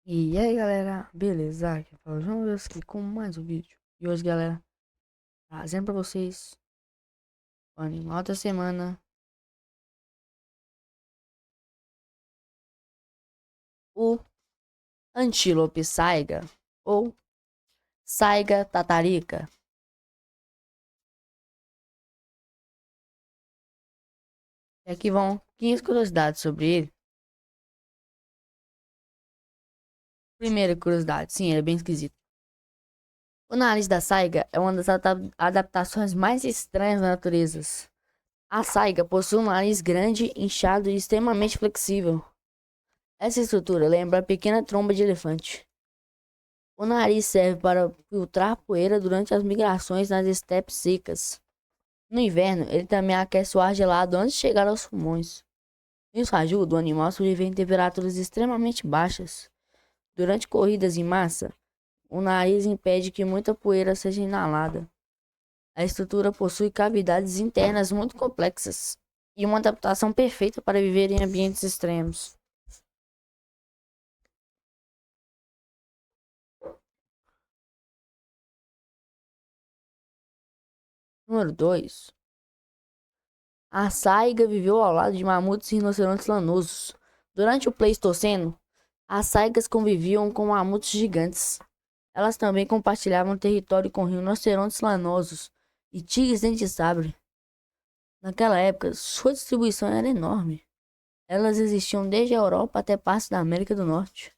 E aí galera, beleza? Aqui fala o João Deus aqui com mais um vídeo. E hoje galera, trazendo pra vocês o animal da semana, o antílope saiga ou saiga tatarica. E aqui vão 15 curiosidades sobre ele. Primeira curiosidade, sim, ele é bem esquisito. O nariz da saiga é uma das adaptações mais estranhas da natureza. A saiga possui um nariz grande, inchado e extremamente flexível. Essa estrutura lembra a pequena tromba de elefante. O nariz serve para filtrar poeira durante as migrações nas estepes secas. No inverno, ele também aquece o ar gelado antes de chegar aos pulmões. Isso ajuda o animal a sobreviver em temperaturas extremamente baixas. Durante corridas em massa, o nariz impede que muita poeira seja inalada. A estrutura possui cavidades internas muito complexas e uma adaptação perfeita para viver em ambientes extremos. Número 2. A saiga viveu ao lado de mamutes e rinocerontes lanosos. Durante o Pleistoceno, as saigas conviviam com mamutes gigantes. Elas também compartilhavam território com rinocerontes lanosos e tigres dente-sabre. Naquela época, sua distribuição era enorme. Elas existiam desde a Europa até partes da América do Norte.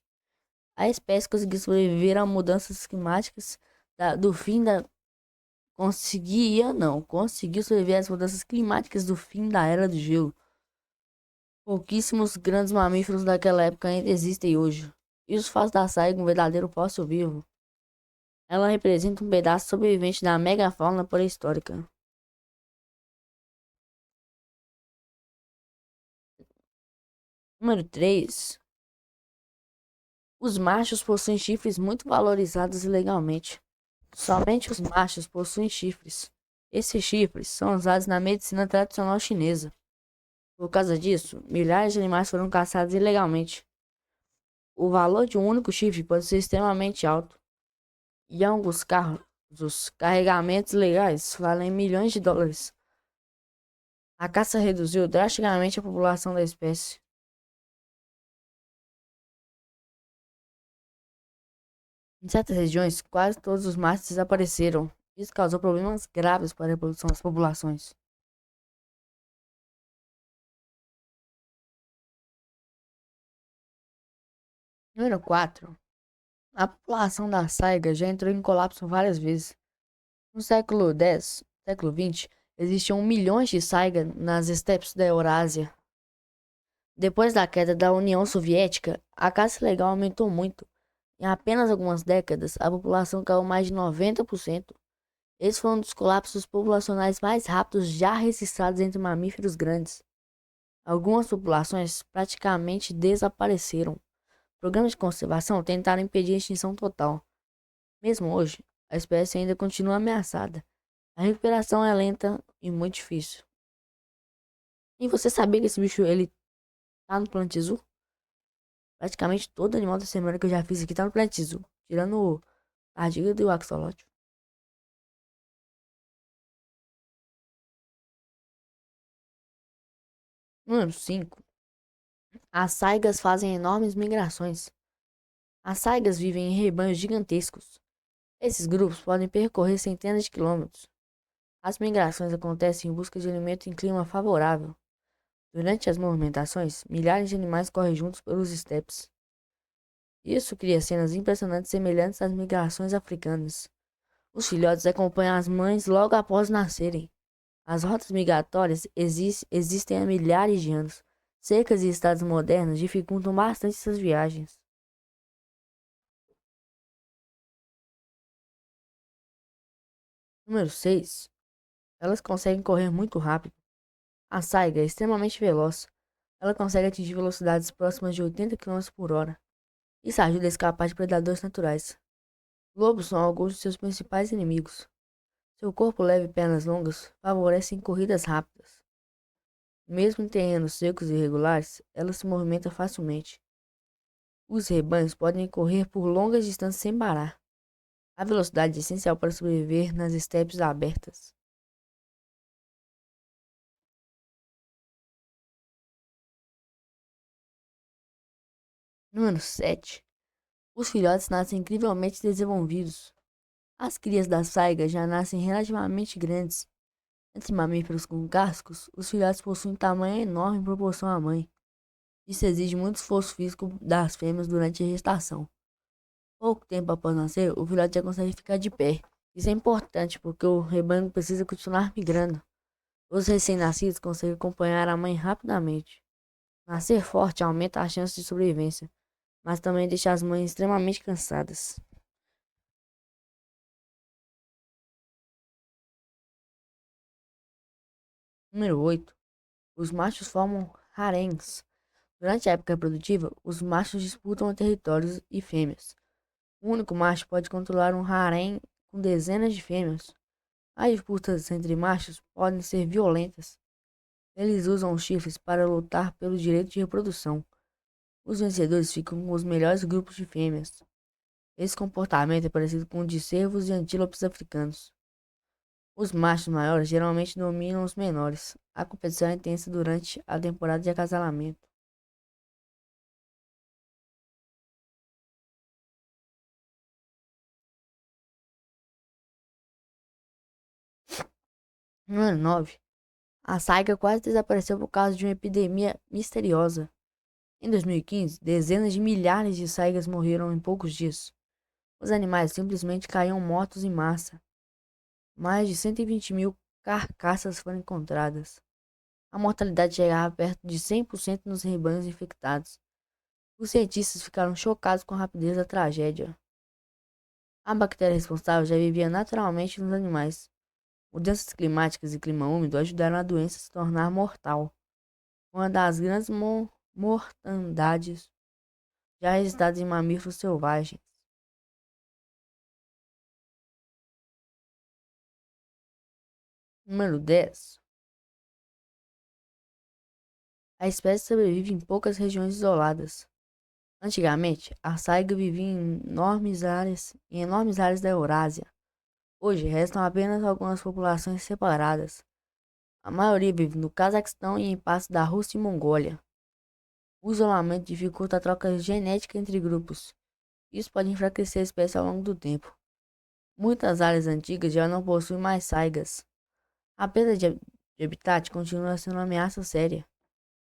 A espécie conseguiu sobreviver a mudanças climáticas do fim da conseguiu sobreviver às mudanças climáticas do fim da Era do Gelo. Pouquíssimos grandes mamíferos daquela época ainda existem hoje. Isso faz da saiga um verdadeiro fóssil vivo. Ela representa um pedaço sobrevivente da megafauna pré-histórica. Número 3. Os machos possuem chifres muito valorizados ilegalmente. Somente os machos possuem chifres. Esses chifres são usados na medicina tradicional chinesa. Por causa disso, milhares de animais foram caçados ilegalmente. O valor de um único chifre pode ser extremamente alto. E alguns carros, os carregamentos legais valem milhões de dólares. A caça reduziu drasticamente a população da espécie. Em certas regiões, quase todos os machos desapareceram. Isso causou problemas graves para a reprodução das populações. Número 4. A população da saiga já entrou em colapso várias vezes. No século X, século XX, existiam milhões de saiga nas estepes da Eurásia. Depois da queda da União Soviética, a caça ilegal aumentou muito. Em apenas algumas décadas, a população caiu mais de 90%. Esse foi um dos colapsos populacionais mais rápidos já registrados entre mamíferos grandes. Algumas populações praticamente desapareceram. Programas de conservação tentaram impedir a extinção total. Mesmo hoje, a espécie ainda continua ameaçada. A recuperação é lenta e muito difícil. E você sabia que esse bicho ele tá no Planeta Azul? Praticamente todo animal da semana que eu já fiz aqui tá no Planeta Azul, tirando a diga do axolote. Número 5. As saigas fazem enormes migrações. As saigas vivem em rebanhos gigantescos. Esses grupos podem percorrer centenas de quilômetros. As migrações acontecem em busca de alimento em clima favorável. Durante as movimentações, milhares de animais correm juntos pelos estepes. Isso cria cenas impressionantes semelhantes às migrações africanas. Os filhotes acompanham as mães logo após nascerem. As rotas migratórias existem há milhares de anos. Cercas e estados modernos dificultam bastante essas viagens. Número 6. Elas conseguem correr muito rápido. A saiga é extremamente veloz. Ela consegue atingir velocidades próximas de 80 km por hora. Isso ajuda a escapar de predadores naturais. Lobos são alguns de seus principais inimigos. Seu corpo leve e pernas longas favorecem corridas rápidas. Mesmo em terrenos secos e irregulares, ela se movimenta facilmente. Os rebanhos podem correr por longas distâncias sem parar. A velocidade é essencial para sobreviver nas estepes abertas. Número 7. Os filhotes nascem incrivelmente desenvolvidos. As crias da saiga já nascem relativamente grandes. Entre mamíferos com cascos, os filhotes possuem tamanho enorme em proporção à mãe. Isso exige muito esforço físico das fêmeas durante a gestação. Pouco tempo após nascer, o filhote já consegue ficar de pé. Isso é importante porque o rebanho precisa continuar migrando. Os recém-nascidos conseguem acompanhar a mãe rapidamente. Nascer forte aumenta a chance de sobrevivência, mas também deixa as mães extremamente cansadas. Número 8. Os machos formam haréns. Durante a época reprodutiva, os machos disputam territórios e fêmeas. O único macho pode controlar um harém com dezenas de fêmeas. As disputas entre machos podem ser violentas. Eles usam os chifres para lutar pelo direito de reprodução. Os vencedores ficam com os melhores grupos de fêmeas. Esse comportamento é parecido com o de cervos e antílopes africanos. Os machos maiores geralmente dominam os menores. A competição é intensa durante a temporada de acasalamento. No ano 9, a saiga quase desapareceu por causa de uma epidemia misteriosa. Em 2015, dezenas de milhares de saigas morreram em poucos dias. Os animais simplesmente caíam mortos em massa. Mais de 120 mil carcaças foram encontradas. A mortalidade chegava perto de 100% nos rebanhos infectados. Os cientistas ficaram chocados com a rapidez da tragédia. A bactéria responsável já vivia naturalmente nos animais. Mudanças climáticas e clima úmido ajudaram a doença a se tornar mortal. Uma das grandes mortandades já registradas em mamíferos selvagens. Número 10. A espécie sobrevive em poucas regiões isoladas. Antigamente, a saiga vivia em enormes áreas da Eurásia. Hoje, restam apenas algumas populações separadas. A maioria vive no Cazaquistão e em partes da Rússia e Mongólia. O isolamento dificulta a troca genética entre grupos. Isso pode enfraquecer a espécie ao longo do tempo. Muitas áreas antigas já não possuem mais saigas. A perda de habitat continua sendo uma ameaça séria.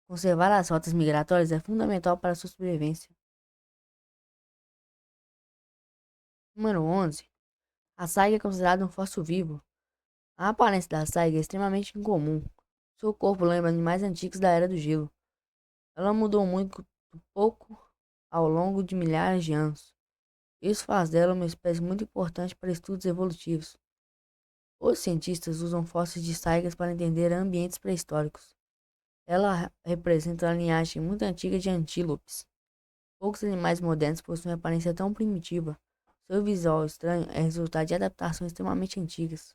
Conservar as rotas migratórias é fundamental para a sua sobrevivência. Número 11. A saiga é considerada um fóssil vivo. A aparência da saiga é extremamente incomum. Seu corpo lembra animais antigos da Era do Gelo. Ela mudou muito pouco ao longo de milhares de anos. Isso faz dela uma espécie muito importante para estudos evolutivos. Os cientistas usam fósseis de saigas para entender ambientes pré-históricos. Ela representa a linhagem muito antiga de antílopes. Poucos animais modernos possuem aparência tão primitiva. Seu visual estranho é resultado de adaptações extremamente antigas.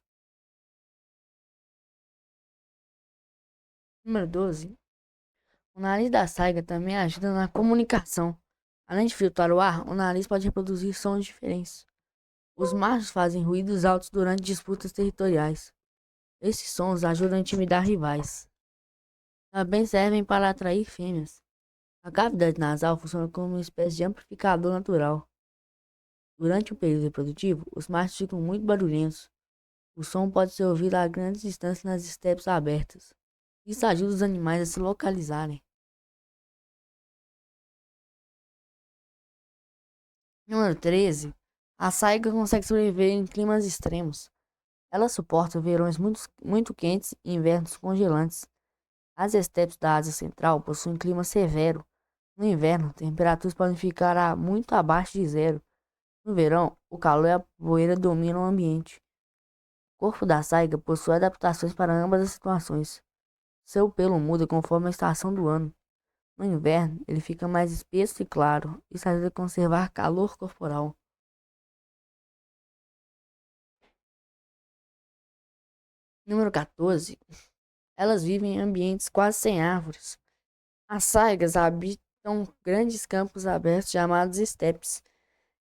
Número 12. O nariz da saiga também ajuda na comunicação. Além de filtrar o ar, o nariz pode reproduzir sons diferentes. Os machos fazem ruídos altos durante disputas territoriais. Esses sons ajudam a intimidar rivais. Também servem para atrair fêmeas. A cavidade nasal funciona como uma espécie de amplificador natural. Durante o período reprodutivo, os machos ficam muito barulhentos. O som pode ser ouvido a grandes distâncias nas estepes abertas. Isso ajuda os animais a se localizarem. Número 13. A saiga consegue sobreviver em climas extremos. Ela suporta verões muito quentes e invernos congelantes. As estepes da Ásia Central possuem clima severo. No inverno, temperaturas podem ficar muito abaixo de zero. No verão, o calor e a poeira dominam o ambiente. O corpo da saiga possui adaptações para ambas as situações. Seu pelo muda conforme a estação do ano. No inverno, ele fica mais espesso e claro. Isso ajuda a conservar calor corporal. Número 14. Elas vivem em ambientes quase sem árvores. As saigas estão grandes campos abertos chamados estepes.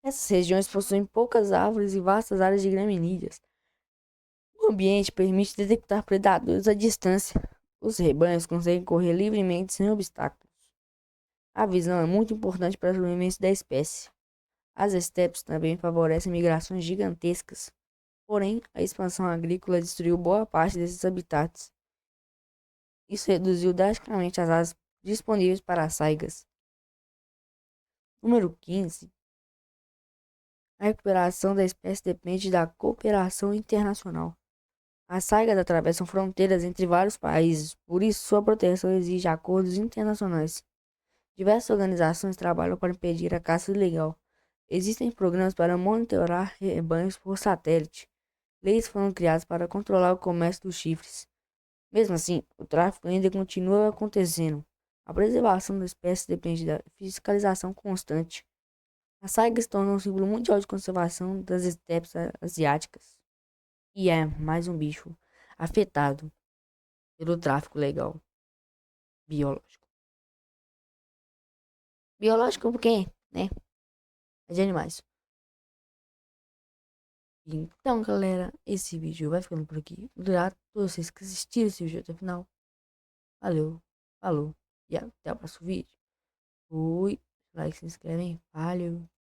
Essas regiões possuem poucas árvores e vastas áreas de gramíneas. O ambiente permite detectar predadores à distância. Os rebanhos conseguem correr livremente sem obstáculos. A visão é muito importante para a sobrevivência da espécie. As estepes também favorecem migrações gigantescas. Porém, a expansão agrícola destruiu boa parte desses habitats. Isso reduziu drasticamente as áreas disponíveis para as saigas. Número 15. A recuperação da espécie depende da cooperação internacional. As saigas atravessam fronteiras entre vários países, por isso sua proteção exige acordos internacionais. Diversas organizações trabalham para impedir a caça ilegal. Existem programas para monitorar rebanhos por satélite. Leis foram criadas para controlar o comércio dos chifres. Mesmo assim, o tráfico ainda continua acontecendo. A preservação da espécie depende da fiscalização constante. As saigas se tornam um símbolo mundial de conservação das estepes asiáticas. E é mais um bicho afetado pelo tráfico legal biológico. Biológico porque, né? É de animais. Então, galera, esse vídeo vai ficando por aqui. Obrigado a todos vocês que assistiram esse vídeo até o final. Valeu, falou e até o próximo vídeo. Fui. Like, se inscrevem. Valeu.